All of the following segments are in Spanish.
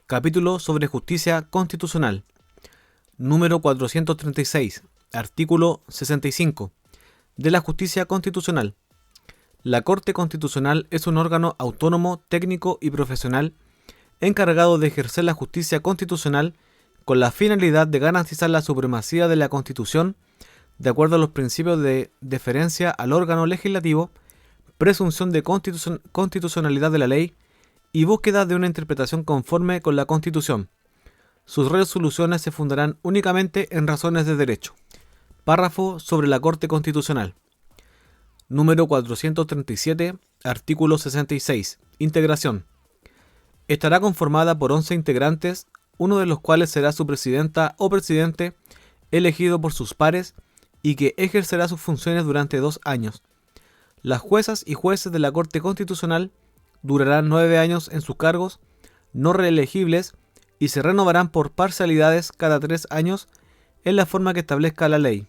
Capítulo sobre justicia constitucional. Número 436. Artículo 65. De la justicia constitucional. La Corte Constitucional es un órgano autónomo, técnico y profesional encargado de ejercer la justicia constitucional con la finalidad de garantizar la supremacía de la Constitución de acuerdo a los principios de deferencia al órgano legislativo, presunción de constitucionalidad de la ley y búsqueda de una interpretación conforme con la Constitución. Sus resoluciones se fundarán únicamente en razones de derecho. Párrafo sobre la Corte Constitucional. Número 437, artículo 66. Integración. Estará conformada por 11 integrantes, uno de los cuales será su presidenta o presidente, elegido por sus pares, y que ejercerá sus funciones durante 2 años. Las juezas y jueces de la Corte Constitucional durarán 9 años en sus cargos, no reelegibles, y se renovarán por parcialidades cada 3 años en la forma que establezca la ley.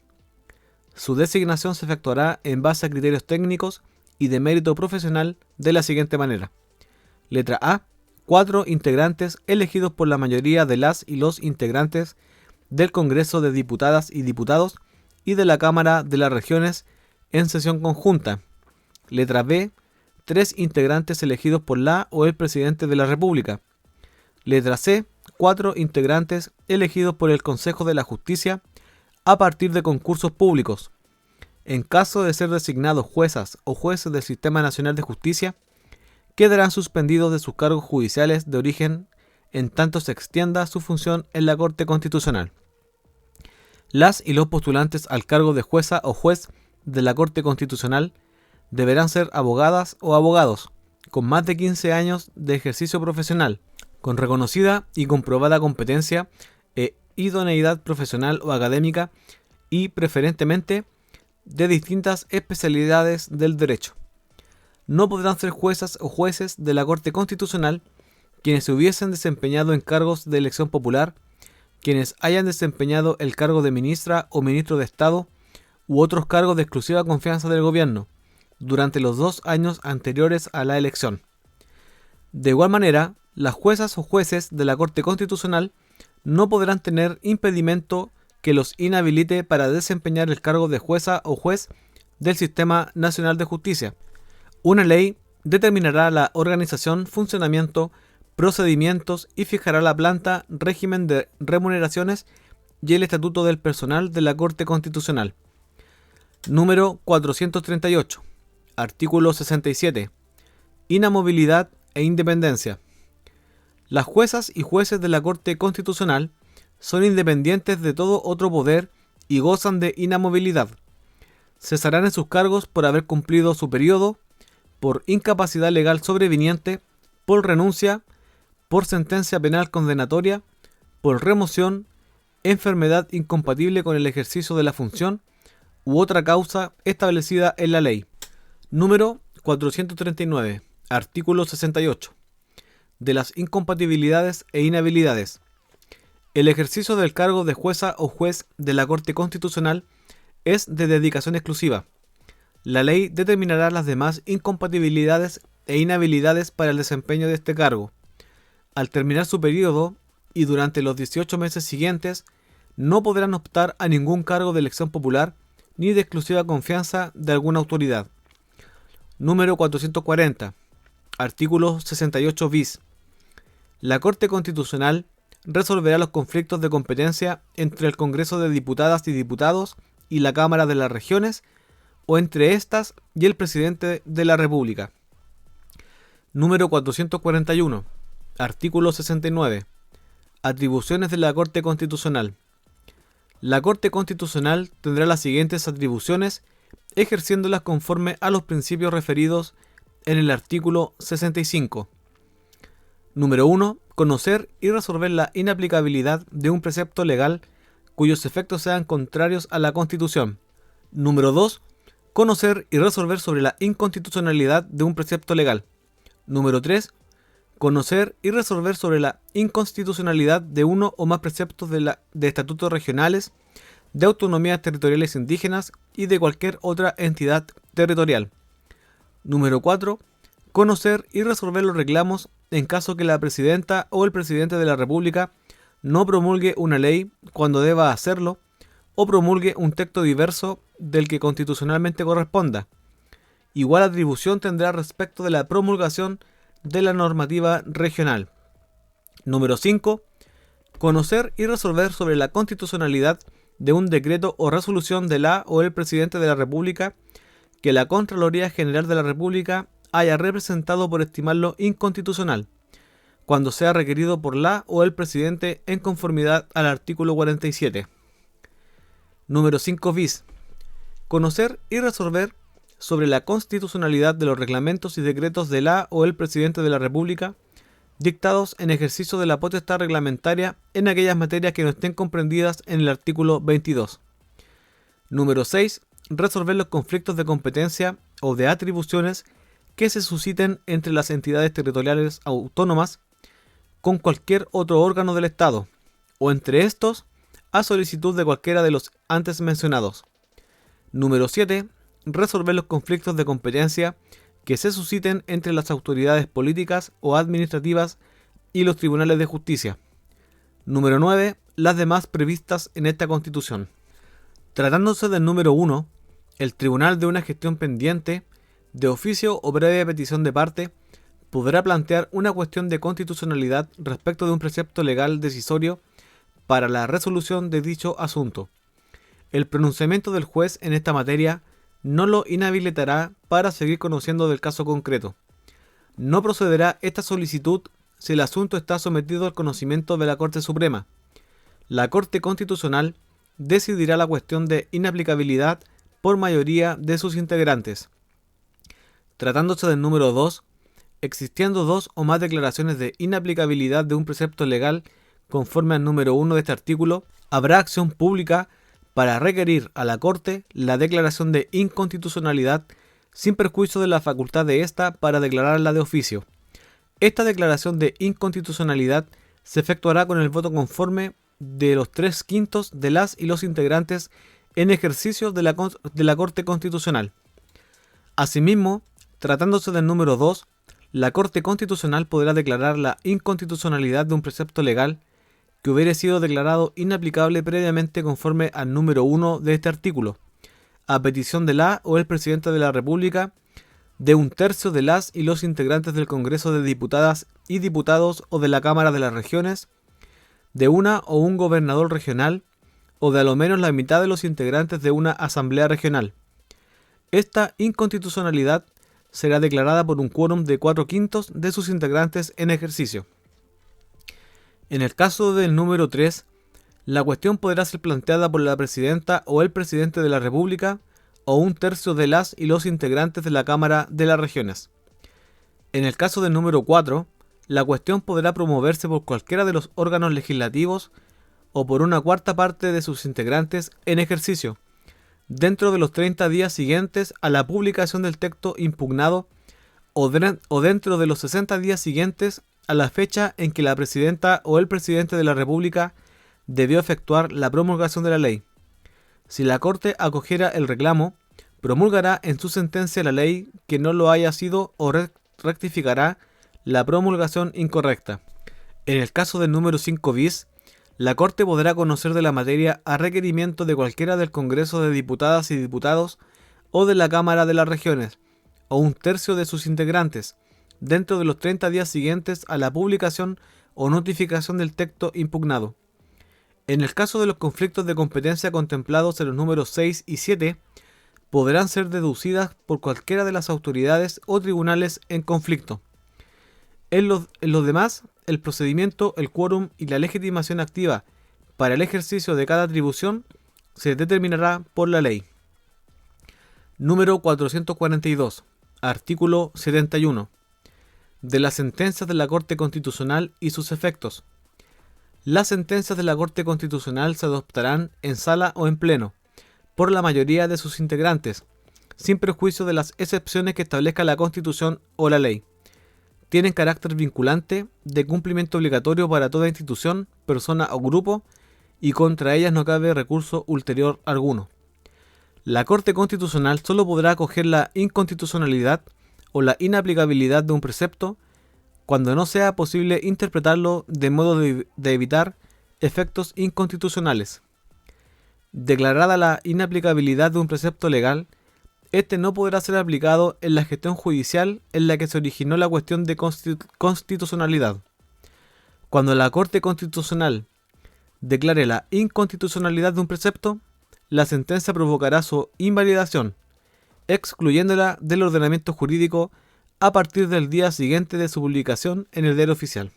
Su designación se efectuará en base a criterios técnicos y de mérito profesional de la siguiente manera. Letra A. 4 integrantes elegidos por la mayoría de las y los integrantes del Congreso de Diputadas y Diputados y de la Cámara de las Regiones en sesión conjunta. Letra B. 3 integrantes elegidos por la o el Presidente de la República. Letra C. 4 integrantes elegidos por el Consejo de la Justicia a partir de concursos públicos. En caso de ser designados juezas o jueces del Sistema Nacional de Justicia, quedarán suspendidos de sus cargos judiciales de origen en tanto se extienda su función en la Corte Constitucional. Las y los postulantes al cargo de jueza o juez de la Corte Constitucional deberán ser abogadas o abogados con más de 15 años de ejercicio profesional, con reconocida y comprobada competencia e idoneidad profesional o académica y preferentemente de distintas especialidades del derecho. No podrán ser juezas o jueces de la Corte Constitucional quienes se hubiesen desempeñado en cargos de elección popular, quienes hayan desempeñado el cargo de ministra o ministro de Estado u otros cargos de exclusiva confianza del gobierno durante los 2 años anteriores a la elección. De igual manera, las juezas o jueces de la Corte Constitucional no podrán tener impedimento que los inhabilite para desempeñar el cargo de jueza o juez del Sistema Nacional de Justicia. Una ley determinará la organización, funcionamiento, procedimientos y fijará la planta, régimen de remuneraciones y el estatuto del personal de la Corte Constitucional. Número 438. Artículo 67. Inamovilidad e independencia. Las juezas y jueces de la Corte Constitucional son independientes de todo otro poder y gozan de inamovilidad. Cesarán en sus cargos por haber cumplido su periodo, por incapacidad legal sobreviniente, por renuncia, por sentencia penal condenatoria, por remoción, enfermedad incompatible con el ejercicio de la función u otra causa establecida en la ley. Número 439. Artículo 68. De las incompatibilidades e inhabilidades. El ejercicio del cargo de jueza o juez de la Corte Constitucional es de dedicación exclusiva. La ley determinará las demás incompatibilidades e inhabilidades para el desempeño de este cargo. Al terminar su periodo y durante los 18 meses siguientes, no podrán optar a ningún cargo de elección popular ni de exclusiva confianza de alguna autoridad. Número 440. Artículo 68 bis. La Corte Constitucional resolverá los conflictos de competencia entre el Congreso de Diputadas y Diputados y la Cámara de las Regiones o entre éstas y el Presidente de la República. Número 441. Artículo 69. Atribuciones de la Corte Constitucional. La Corte Constitucional tendrá las siguientes atribuciones, ejerciéndolas conforme a los principios referidos en el artículo 65. Número 1. Conocer y resolver la inaplicabilidad de un precepto legal cuyos efectos sean contrarios a la Constitución. Número 2. Conocer y resolver sobre la inconstitucionalidad de un precepto legal. Número 3. Conocer y resolver sobre la inconstitucionalidad de uno o más preceptos de estatutos regionales, de autonomías territoriales indígenas y de cualquier otra entidad territorial. Número 4. Conocer y resolver los reclamos en caso que la presidenta o el presidente de la República no promulgue una ley cuando deba hacerlo o promulgue un texto diverso del que constitucionalmente corresponda. Igual atribución tendrá respecto de la promulgación de la normativa regional. Número 5. Conocer y resolver sobre la constitucionalidad de un decreto o resolución de la o el presidente de la República que la Contraloría General de la República haya representado por estimarlo inconstitucional, cuando sea requerido por la o el presidente en conformidad al artículo 47. Número 5 bis. Conocer y resolver sobre la constitucionalidad de los reglamentos y decretos de la o el presidente de la República dictados en ejercicio de la potestad reglamentaria en aquellas materias que no estén comprendidas en el artículo 22. Número 6. Resolver los conflictos de competencia o de atribuciones que se susciten entre las entidades territoriales autónomas con cualquier otro órgano del Estado, o entre estos, a solicitud de cualquiera de los antes mencionados. Número 7. Resolver los conflictos de competencia que se susciten entre las autoridades políticas o administrativas y los tribunales de justicia. Número 9. Las demás previstas en esta Constitución. Tratándose del número 1, el tribunal de una gestión pendiente, de oficio o previa petición de parte, podrá plantear una cuestión de constitucionalidad respecto de un precepto legal decisorio para la resolución de dicho asunto. El pronunciamiento del juez en esta materia no lo inhabilitará para seguir conociendo del caso concreto. No procederá esta solicitud si el asunto está sometido al conocimiento de la Corte Suprema. La Corte Constitucional decidirá la cuestión de inaplicabilidad por mayoría de sus integrantes. Tratándose del número 2, existiendo dos o más declaraciones de inaplicabilidad de un precepto legal conforme al número 1 de este artículo, habrá acción pública para requerir a la Corte la declaración de inconstitucionalidad sin perjuicio de la facultad de ésta para declararla de oficio. Esta declaración de inconstitucionalidad se efectuará con el voto conforme de los 3/5 de las y los integrantes en ejercicio de la Corte Constitucional. Asimismo, tratándose del número 2, la Corte Constitucional podrá declarar la inconstitucionalidad de un precepto legal que hubiere sido declarado inaplicable previamente conforme al número 1 de este artículo, a petición de la o el presidente de la República, de 1/3 de las y los integrantes del Congreso de Diputadas y Diputados o de la Cámara de las Regiones, de una o un gobernador regional, o de a lo menos la mitad de los integrantes de una asamblea regional. Esta inconstitucionalidad será declarada por un quórum de 4/5 de sus integrantes en ejercicio. En el caso del número 3, la cuestión podrá ser planteada por la presidenta o el presidente de la República o 1/3 de las y los integrantes de la Cámara de las Regiones. En el caso del número 4, la cuestión podrá promoverse por cualquiera de los órganos legislativos o por una cuarta parte de sus integrantes en ejercicio, dentro de los 30 días siguientes a la publicación del texto impugnado o dentro de los 60 días siguientes a la fecha en que la presidenta o el presidente de la República debió efectuar la promulgación de la ley. Si la Corte acogiera el reclamo, promulgará en su sentencia la ley que no lo haya sido o rectificará la promulgación incorrecta. En el caso del número 5 bis, la Corte podrá conocer de la materia a requerimiento de cualquiera del Congreso de Diputadas y Diputados o de la Cámara de las Regiones, o 1/3 de sus integrantes, dentro de los 30 días siguientes a la publicación o notificación del texto impugnado. En el caso de los conflictos de competencia contemplados en los números 6 y 7, podrán ser deducidas por cualquiera de las autoridades o tribunales en conflicto. En los demás, el procedimiento, el quórum y la legitimación activa para el ejercicio de cada atribución se determinará por la ley. Número 442. Artículo 71. De las sentencias de la Corte Constitucional y sus efectos. Las sentencias de la Corte Constitucional se adoptarán en sala o en pleno, por la mayoría de sus integrantes, sin perjuicio de las excepciones que establezca la Constitución o la ley. Tienen carácter vinculante, de cumplimiento obligatorio para toda institución, persona o grupo, y contra ellas no cabe recurso ulterior alguno. La Corte Constitucional solo podrá acoger la inconstitucionalidad o la inaplicabilidad de un precepto cuando no sea posible interpretarlo de modo de evitar efectos inconstitucionales. Declarada la inaplicabilidad de un precepto legal, este no podrá ser aplicado en la gestión judicial en la que se originó la cuestión de constitucionalidad. Cuando la Corte Constitucional declare la inconstitucionalidad de un precepto, la sentencia provocará su invalidación, excluyéndola del ordenamiento jurídico a partir del día siguiente de su publicación en el Diario Oficial.